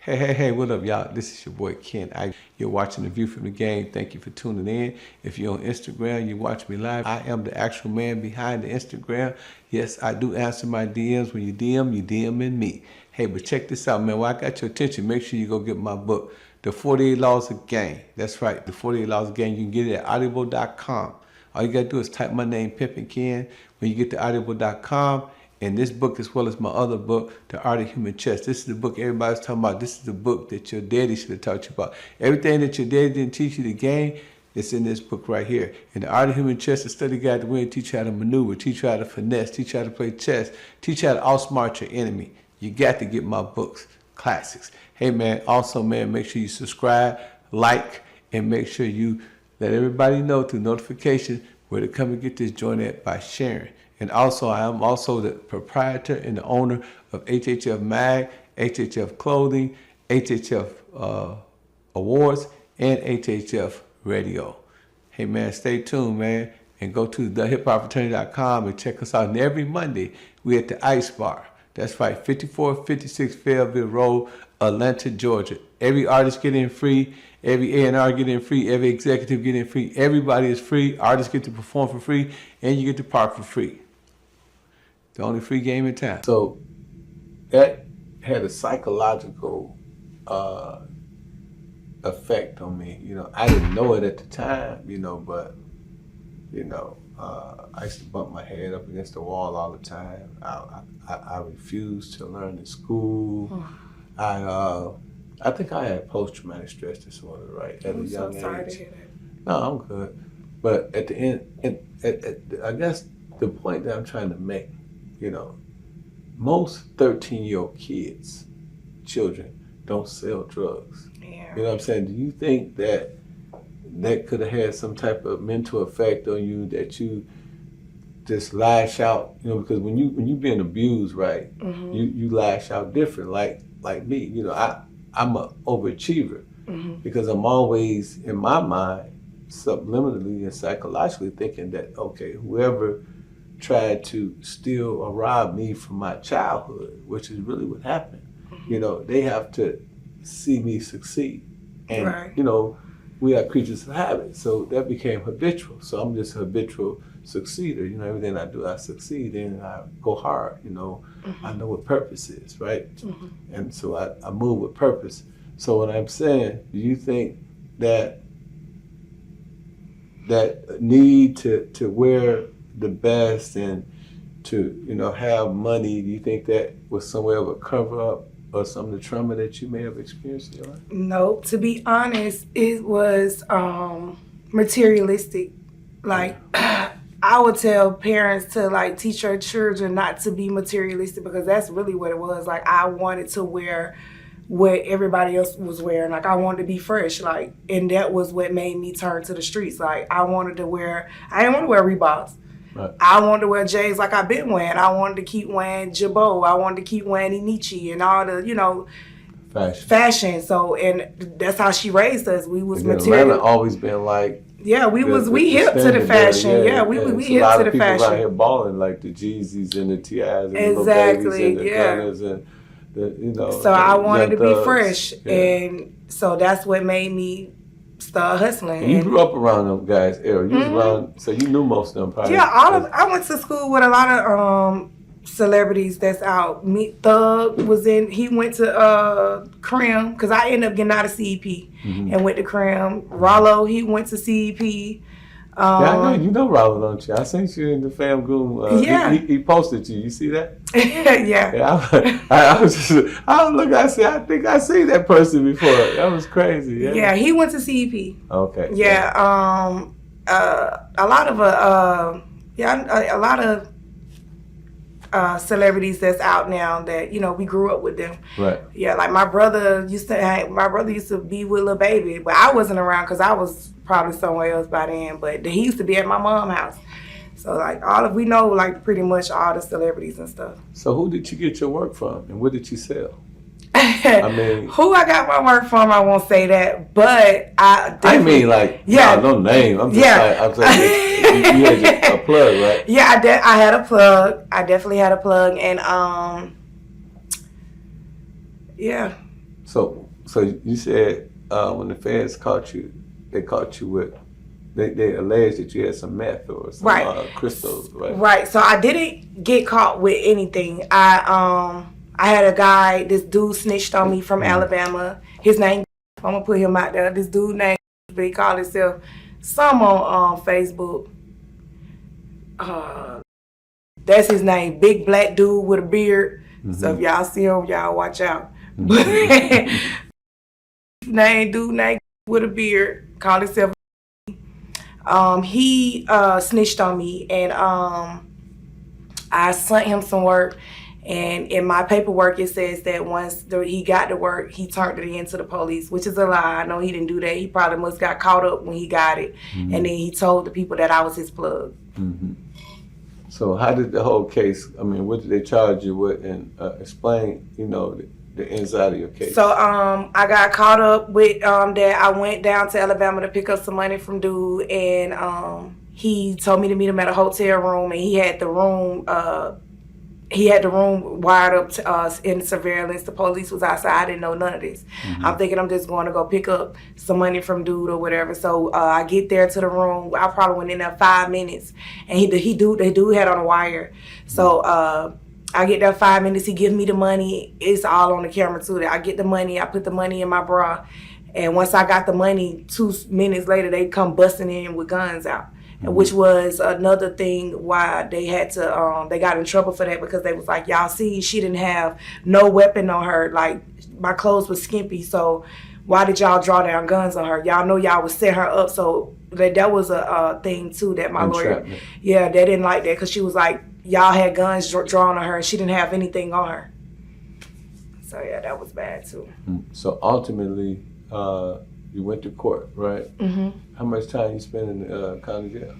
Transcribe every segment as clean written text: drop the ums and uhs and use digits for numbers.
Hey, what up, y'all? This is your boy Ken. You're watching The View from the Game. Thank you for tuning in. If you're on Instagram, you watch me live. I am the actual man behind the Instagram. Yes, I do answer my DMs. When you DMing me. Hey, but check this out, man. While I got your attention, make sure you go get my book, The 48 Laws of Game. That's right, The 48 Laws of Game. You can get it at audible.com. All you got to do is type my name, Pimpin' Ken, when you get to audible.com. And this book, as well as my other book, The Art of Human Chess. This is the book everybody's talking about. This is the book that your daddy should have taught you about. Everything that your daddy didn't teach you the game, it's in this book right here. And The Art of Human Chess, a study guide to win, teach you how to maneuver, teach you how to finesse, teach you how to play chess, teach you how to outsmart your enemy. You got to get my books, classics. Hey, man, also, man, make sure you subscribe, like, and make sure you let everybody know through notification where to come and get this joint at by sharing. And also, I am also the proprietor and the owner of HHF Mag, HHF Clothing, HHF Awards, and HHF Radio. Hey, man, stay tuned, man, and go to thehiphopfraternity.com and check us out. And every Monday, we're at the Ice Bar. That's right, 5456 Fayetteville Road, Atlanta, Georgia. Every artist get in free. Every A&R get in free. Every executive get in free. Everybody is free. Artists get to perform for free, and you get to park for free. The only free game in town. So that had a psychological effect on me. You know, I didn't know it at the time, you know, but, you know, I used to bump my head up against the wall all the time. I refused to learn in school. I think I had post-traumatic stress disorder, right, at a young age. I'm so sorry to hear that. No, I'm good. But at the end, I guess the point that I'm trying to make, you know, most 13-year-old children, don't sell drugs. Yeah. You know what I'm saying? Do you think that could have had some type of mental effect on you, that you just lash out? You know, because when you being abused, right, you lash out different. Like me, you know, I'm an overachiever because I'm always in my mind subliminally and psychologically thinking that, okay, whoever tried to steal or rob me from my childhood, which is really what happened, you know, they have to see me succeed. And, you know, we are creatures of habit, so that became habitual. So I'm just a habitual succeeder. You know, everything I do, I succeed and I go hard, you know. I know what purpose is, right? And so I move with purpose. So what I'm saying, do you think that need to wear the best and to, you know, have money, do you think that was some way of a cover up or some of the trauma that you may have experienced in your life? No, to be honest, it was materialistic. Like, I would tell parents to, like, teach their children not to be materialistic, because that's really what it was. Like, I wanted to wear what everybody else was wearing. Like, I wanted to be fresh, like, and that was what made me turn to the streets. Like, I didn't want to wear Reeboks. Right. I wanted to wear J's like I've been wearing. I wanted to keep wearing Jabot. I wanted to keep wearing Inichi and all the, you know, fashion. So, and that's how she raised us. We was material. Atlanta always been like, yeah, we hip to the fashion. Yeah, we hip to the fashion. A lot of people out here balling, like the Jeezys and the Ti's and the Little Babies and the Gunners and the, you know. So I wanted to be fresh, and so that's what made me start hustling. And you grew up around them guys, era. You was around, so you knew most of them probably. Yeah, I went to school with a lot of celebrities that's out. Thug was in. He went to Crim, because I ended up getting out of CEP and went to Crim. Rollo, he went to CEP. Yeah, I know. You know Rollo, don't you? I seen you in the fam goon. Yeah. He posted you. You see that? Yeah. I was just, I think I seen that person before. That was crazy. Yeah. Yeah, he went to CEP. Okay. Yeah. A lot of celebrities that's out now that, you know, we grew up with them. Right. Yeah, like my brother used to be with Lil Baby, but I wasn't around because I was probably somewhere else by then. But he used to be at my mom's house. So like we know like pretty much all the celebrities and stuff. So who did you get your work from, and what did you sell? I mean, who I got my work from, I won't say that, but I mean, like, no name. I'm just I'm saying you had a plug, right? Yeah, I had a plug. I definitely had a plug, and yeah. So you said when the feds caught you, they caught you with, they alleged that you had some meth or some crystals, right? Right. So I didn't get caught with anything. I had a guy, this dude snitched on me from Alabama. His name, I'm gonna put him out there. This dude named, but he called himself some on Facebook. That's his name, big black dude with a beard. So if y'all see him, y'all watch out. But dude named with a beard, called himself. He snitched on me, and I sent him some work. And in my paperwork, it says that once he got to work, he turned it in to the police, which is a lie. I know he didn't do that. He probably must got caught up when he got it. And then he told the people that I was his plug. So how did the whole case, I mean, what did they charge you with? And explain, the inside of your case. So I got caught up with that. I went down to Alabama to pick up some money from dude. And he told me to meet him at a hotel room. And he had the room wired up to us in surveillance. The police was outside. I didn't know none of this. I'm thinking I'm just going to go pick up some money from dude or whatever. So I get there to the room. I probably went in there 5 minutes, and the dude had on a wire. So I get there 5 minutes. He gives me the money. It's all on the camera too. I get the money. I put the money in my bra, and once I got the money, 2 minutes later they come busting in with guns out. Which was another thing why they had to, they got in trouble for that, because they was like, y'all see, she didn't have no weapon on her. Like, my clothes was skimpy, so why did y'all draw down guns on her? Y'all know y'all would set her up. So that was a thing, too, that my lawyer, they didn't like that, because she was like, y'all had guns drawn on her, and she didn't have anything on her. So, yeah, that was bad, too. So, ultimately, you went to court, right? How much time you spent in the county jail?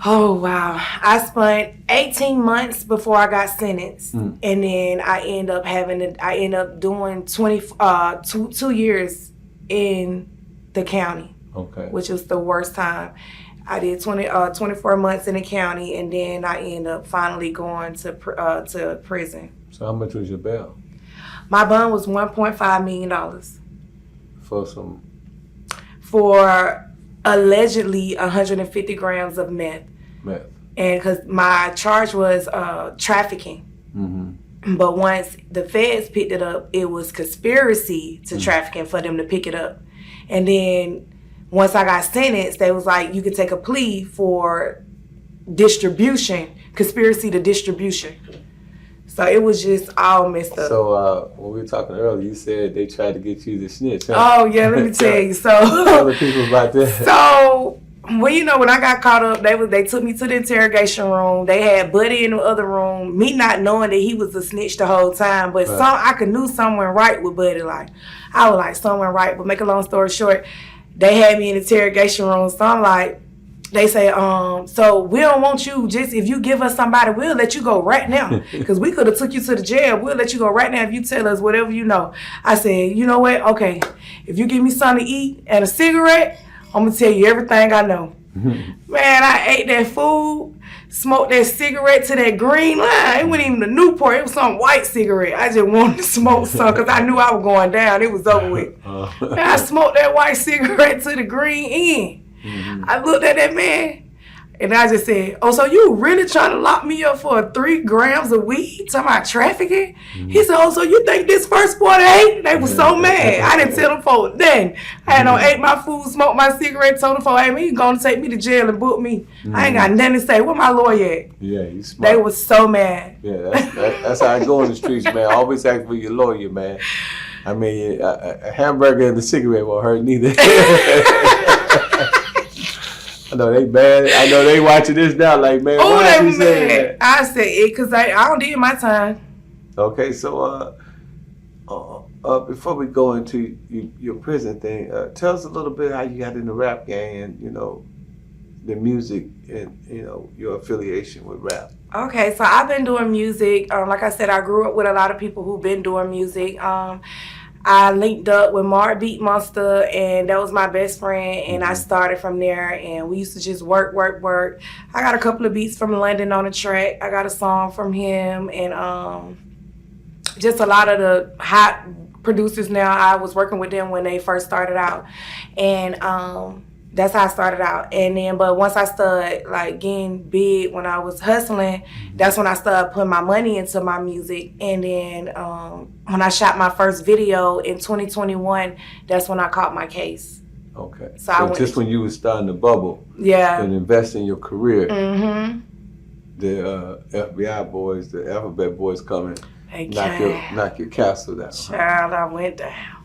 Oh, wow. I spent 18 months before I got sentenced. And then I end up doing 2 years in the county. Okay. Which was the worst time. I did 24 months in the county, and then I end up finally going to prison. So how much was your bail? My bond was $1.5 million. For allegedly 150 grams of meth. And because my charge was trafficking. But once the feds picked it up, it was conspiracy to trafficking for them to pick it up. And then once I got sentenced, they was like, you could take a plea for distribution, conspiracy to distribution. So it was just all messed up. So when we were talking earlier, you said they tried to get you to snitch, huh? Oh, yeah, let me tell you. So tell the people about that. So, well, when I got caught up, they took me to the interrogation room. They had Buddy in the other room, me not knowing that he was a snitch the whole time. But I knew something went right with Buddy. Like, I was like, something went right. But make a long story short, they had me in the interrogation room. So I'm like, they say, so we don't want you, just if you give us somebody, we'll let you go right now. Because we could have took you to the jail. We'll let you go right now if you tell us whatever you know. I said, you know what? Okay, if you give me something to eat and a cigarette, I'm going to tell you everything I know. Man, I ate that food, smoked that cigarette to that green line. It wasn't even a Newport. It was some white cigarette. I just wanted to smoke some because I knew I was going down. It was over with. Man, I smoked that white cigarette to the green end. I looked at that man, and I just said, oh, so you really trying to lock me up for 3 grams of weed? Talking about trafficking? He said, oh, so you think this first boy they ate? They was so mad. I didn't tell them folks then. I had ate my food, smoked my cigarette, told them folks, hey, man, you going to take me to jail and book me. I ain't got nothing to say. Where my lawyer at? Yeah, you smart. They was so mad. Yeah, that's how I go in the streets, man. Always ask for your lawyer, man. I mean, a hamburger and a cigarette won't hurt neither. I know they mad. I know they watching this now like, man, why you saying that? I said it because I don't did my time. Okay, so before we go into your prison thing, tell us a little bit how you got in the rap game and, the music and, your affiliation with rap. Okay, so I've been doing music. Like I said, I grew up with a lot of people who've been doing music. I linked up with Mark Beat Monster, and that was my best friend, and I started from there, and we used to just work. I got a couple of beats from London on the track. I got a song from him, and just a lot of the hot producers now. I was working with them when they first started out, and that's how I started out. And then, but once I started like getting big, when I was hustling, that's when I started putting my money into my music. And then when I shot my first video in 2021, that's when I caught my case. Okay. So just when you was starting to bubble, yeah, and invest in your career, mm-hmm. the FBI boys, the Alphabet boys, come and knock your castle down. Child, I went down.